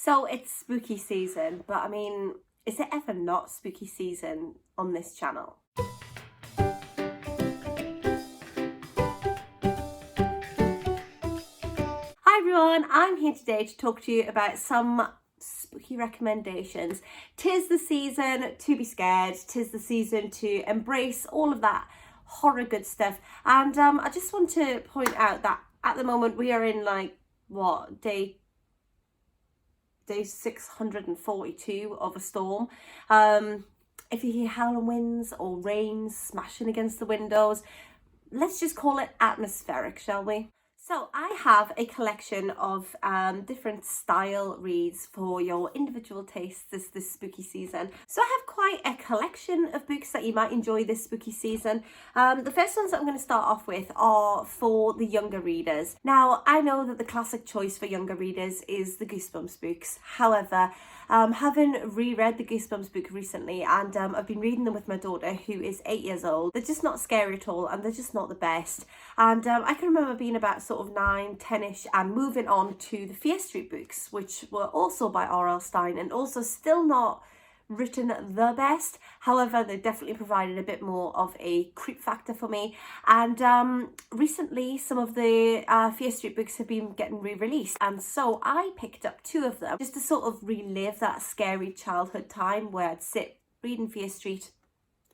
So it's spooky season, but I mean, is it ever not spooky season on this channel? Hi everyone, I'm here today to talk to you about some spooky recommendations. 'Tis the season to be scared, 'tis the season to embrace all of that horror good stuff. And I just want to point out that at the moment we are in day 642 of a storm. If you hear howling winds or rain smashing against the windows, let's just call it atmospheric, shall we? So I have a collection of different style reads for your individual tastes this spooky season. So I have quite a collection of books that you might enjoy this spooky season. The first ones that I'm going to start off with are for the younger readers. Now, I know that the classic choice for younger readers is the Goosebumps books. However, having reread the Goosebumps book recently, and I've been reading them with my daughter who is 8 years old, they're just not scary at all, and they're just not the best. And I can remember being about sort of 9, 10ish and moving on to the Fear Street books, which were also by R.L. Stine and also still not written the best. However, they definitely provided a bit more of a creep factor for me. And recently some of the Fear Street books have been getting re-released, and so I picked up 2 of them just to sort of relive that scary childhood time where I'd sit reading Fear Street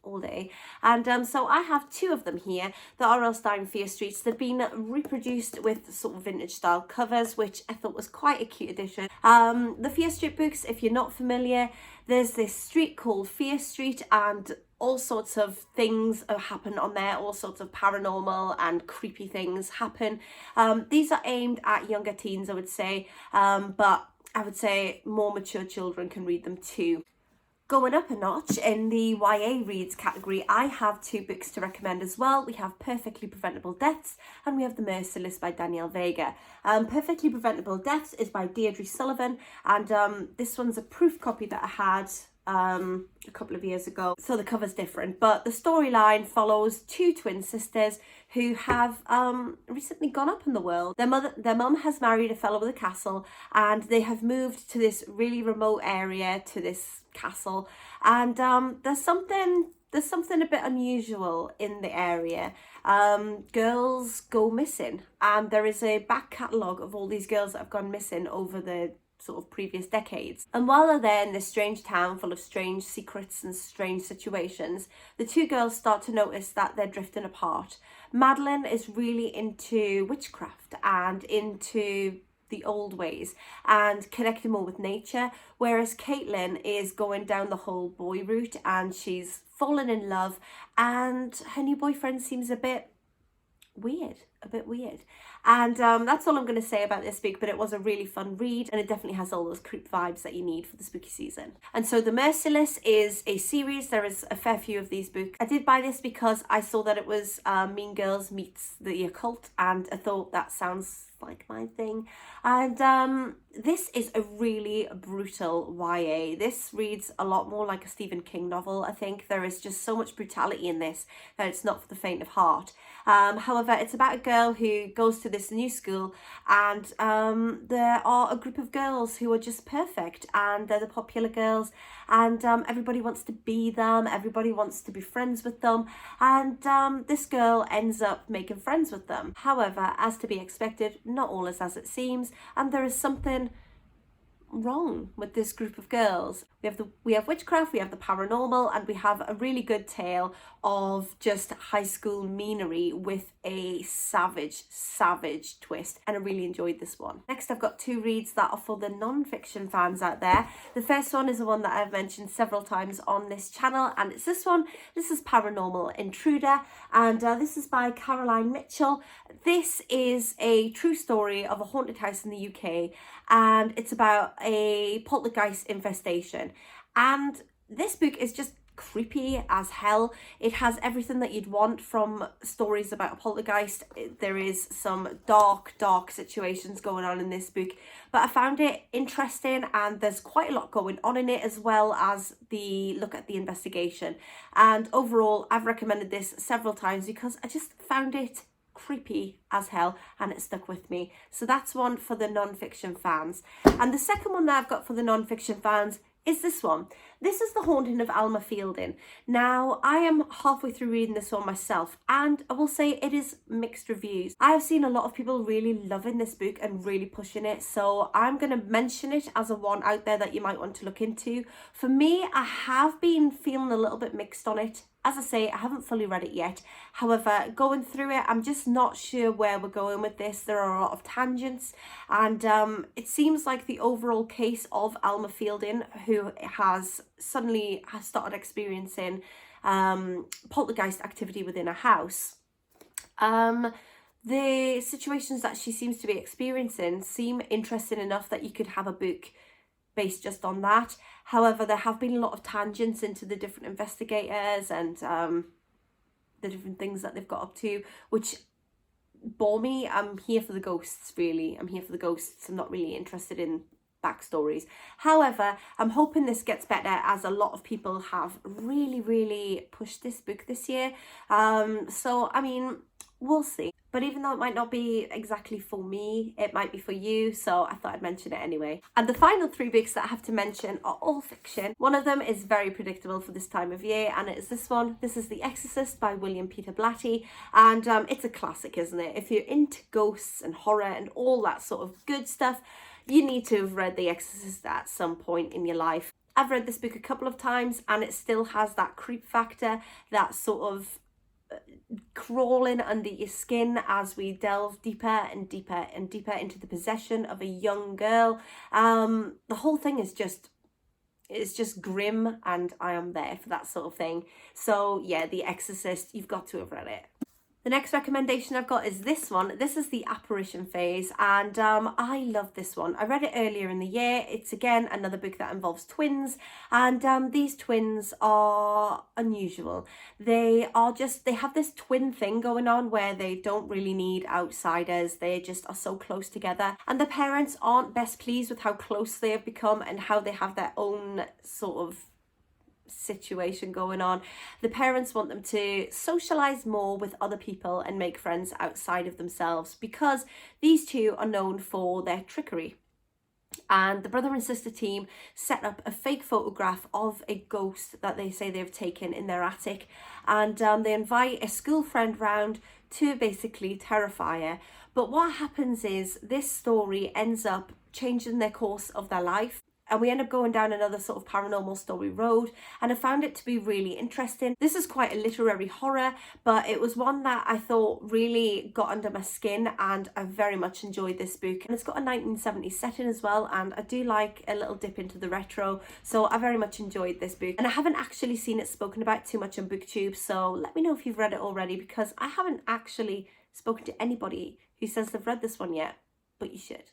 all day. And so I have 2 of them here, the R.L. Stine Fear Streets. They've been reproduced with sort of vintage style covers, which I thought was quite a cute addition. The Fear Street books, if you're not familiar, there's this street called Fear Street, and all sorts of things happen on there, all sorts of paranormal and creepy things happen. These are aimed at younger teens, I would say, but I would say more mature children can read them too. Going up a notch in the YA reads category, I have 2 books to recommend as well. We have Perfectly Preventable Deaths and we have The Merciless by Danielle Vega. Perfectly Preventable Deaths is by Deirdre Sullivan, and this one's a proof copy that I had a couple of years ago, so the cover's different, but the storyline follows 2 twin sisters who have recently gone up in the world. Their mum has married a fellow with a castle, and they have moved to this really remote area, to this castle, and there's something a bit unusual in the area. Girls go missing, and there is a back catalogue of all these girls that have gone missing over the sort of previous decades. And while they're there in this strange town full of strange secrets and strange situations, the 2 girls start to notice that they're drifting apart. Madeline is really into witchcraft and into the old ways and connecting more with nature, whereas Caitlin is going down the whole boy route, and she's fallen in love, and her new boyfriend seems a bit weird. And that's all I'm going to say about this book, but it was a really fun read, and it definitely has all those creep vibes that you need for the spooky season. And so The Merciless is a series. There is a fair few of these books. I did buy this because I saw that it was Mean Girls meets the occult, and I thought that sounds like my thing. And this is a really brutal YA. This reads a lot more like a Stephen King novel. I think there is just so much brutality in this that it's not for the faint of heart. However, it's about a girl who goes to this new school, and there are a group of girls who are just perfect, and they're the popular girls, and everybody wants to be them, everybody wants to be friends with them, and this girl ends up making friends with them. However, as to be expected, not all is as it seems, and there is something wrong with this group of girls. We have witchcraft, we have the paranormal, and we have a really good tale of just high school meanery with a savage twist, and I really enjoyed this one. Next, I've got 2 reads that are for the non-fiction fans out there. The first one is the one that I've mentioned several times on this channel, and it's this one. This is Paranormal Intruder, and this is by Caroline Mitchell. This is a true story of a haunted house in the UK, and it's about a poltergeist infestation. And this book is just creepy as hell. It has everything that you'd want from stories about a poltergeist. There is some dark situations going on in this book, but I found it interesting, and there's quite a lot going on in it, as well as the look at the investigation. And overall, I've recommended this several times because I just found it creepy as hell, and it stuck with me. So that's one for the non-fiction fans. And the second one that I've got for the non-fiction fans is this one. This is The Haunting of Alma Fielding. Now, I am halfway through reading this one myself, and I will say it is mixed reviews. I have seen a lot of people really loving this book and really pushing it, so I'm going to mention it as a one out there that you might want to look into. For me, I have been feeling a little bit mixed on it. As I say, I haven't fully read it yet. However, going through it, I'm just not sure where we're going with this. There are a lot of tangents, and it seems like the overall case of Alma Fielding, who has started experiencing poltergeist activity within a house. The situations that she seems to be experiencing seem interesting enough that you could have a book based just on that. However, there have been a lot of tangents into the different investigators and the different things that they've got up to, which bore me. I'm here for the ghosts, really. I'm here for the ghosts. I'm not really interested in backstories. However, I'm hoping this gets better, as a lot of people have really pushed this book this year. So, I mean, we'll see. But even though it might not be exactly for me, it might be for you, so I thought I'd mention it anyway. And the final 3 books that I have to mention are all fiction. One of them is very predictable for this time of year, and it is this one. This is The Exorcist by William Peter Blatty, and it's a classic, isn't it? If you're into ghosts and horror and all that sort of good stuff, you need to have read The Exorcist at some point in your life. I've read this book a couple of times, and it still has that creep factor, that sort of crawling under your skin as we delve deeper and deeper and deeper into the possession of a young girl. The whole thing is just, it's just grim, and I am there for that sort of thing. So yeah, The Exorcist, you've got to have read it. The next recommendation I've got is this one. This is the Apparition Phase, and I love this one. I read it earlier in the year. It's again another book that involves twins, and these twins are unusual. They have this twin thing going on where they don't really need outsiders. They just are so close together, and the parents aren't best pleased with how close they have become and how they have their own sort of situation going on. The parents want them to socialize more with other people and make friends outside of themselves, because these two are known for their trickery. And the brother and sister team set up a fake photograph of a ghost that they say they've taken in their attic, and they invite a school friend round to basically terrify her. But what happens is this story ends up changing their course of their life, and we end up going down another sort of paranormal story road, and I found it to be really interesting. This is quite a literary horror, but it was one that I thought really got under my skin, and I very much enjoyed this book. And it's got a 1970s setting as well, and I do like a little dip into the retro, so I very much enjoyed this book. And I haven't actually seen it spoken about too much on BookTube, so let me know if you've read it already, because I haven't actually spoken to anybody who says they've read this one yet, but you should.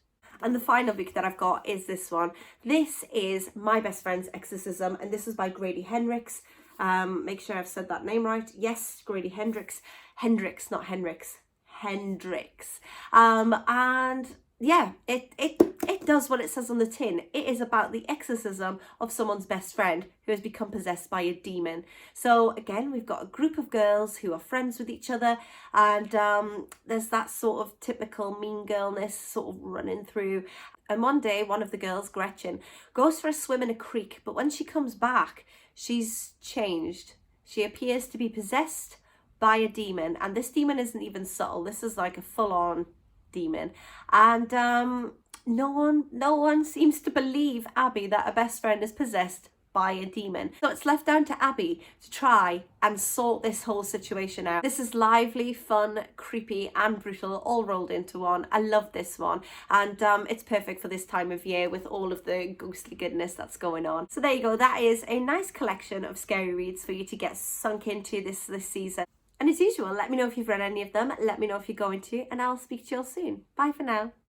And the final book that I've got is this one. This is My Best Friend's Exorcism, and this is by Grady Hendrix. Make sure I've said that name right. Yes, Grady Hendrix. Hendrix, not Henrix. Hendrix. And yeah, it does what it says on the tin. It is about the exorcism of someone's best friend who has become possessed by a demon. So again, we've got a group of girls who are friends with each other, and there's that sort of typical mean girlness sort of running through. And one day, one of the girls, Gretchen, goes for a swim in a creek, but when she comes back, she's changed. She appears to be possessed by a demon, and this demon isn't even subtle. This is like a full-on demon, and no one seems to believe Abby that her best friend is possessed by a demon. So it's left down to Abby to try and sort this whole situation out. This is lively, fun, creepy and brutal all rolled into one. I love this one, and it's perfect for this time of year with all of the ghostly goodness that's going on. So there you go. That is a nice collection of scary reads for you to get sunk into this season. And as usual, let me know if you've read any of them. Let me know if you're going to, and I'll speak to you all soon. Bye for now.